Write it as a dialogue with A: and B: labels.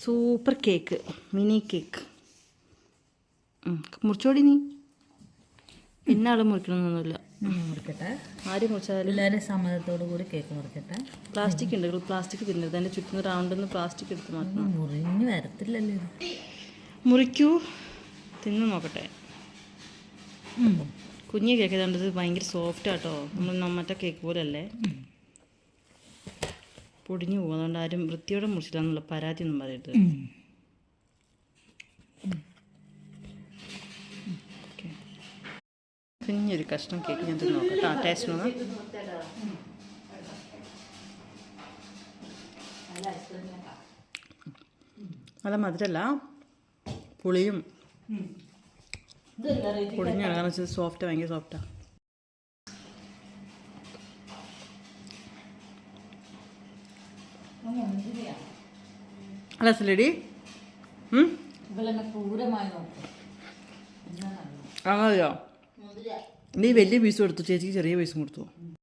A: Super cake, mini cake. മുറിച്ചോടി നീ. ഇന്നാളും മുറിക്കണമെന്നൊന്നുമില്ല.
B: മുറിക്കട്ടെ.
A: ആരും മുറിച്ചാലും
B: എല്ലാവരും സമ്മതത്തോടു കൂടി കേക്ക് മുറിക്കട്ടെ.
A: പ്ലാസ്റ്റിക് ഉണ്ട്, പ്ലാസ്റ്റിക് തിന്നരുത്. അതിൻ്റെ ചുറ്റും റൗണ്ടിൽ പ്ലാസ്റ്റിക് എടുത്ത് മാറ്റണം.
B: മുറിഞ്ഞ് വരത്തില്ലല്ലോ.
A: മുറിക്കൂ, തിന്ന് നോക്കട്ടെ. കുഞ്ഞ് കേക്ക് കണ്ടത് ഭയങ്കര സോഫ്റ്റ് ആട്ടോ. നമ്മൾ മറ്റേ കേക്ക് പോലെ അല്ലേ, പൊടിഞ്ഞു പോകും. അതുകൊണ്ട് ആരും വൃത്തിയോടെ മുറിച്ചില്ല എന്നുള്ള പരാതി ഒന്നും പറയരുത്. ഓക്കെ, കുഞ്ഞൊരു കഷ്ണം കേക്ക് ഞാൻ തിന്ന് നോക്കട്ടെ. ടേസ്റ്റ് നോക്കാം. നല്ല മധുരമല്ല, പുളിയും പൊടിഞ്ഞാണ്. കാരണം വെച്ചാൽ സോഫ്റ്റ്, ഭയങ്കര സോഫ്റ്റാണ്. അല്ല സലേഡി അങ്ങനെയോ? നീ വലിയ പീസും എടുത്തു, ചേച്ചിക്ക് ചെറിയ പീസും കൊടുത്തു.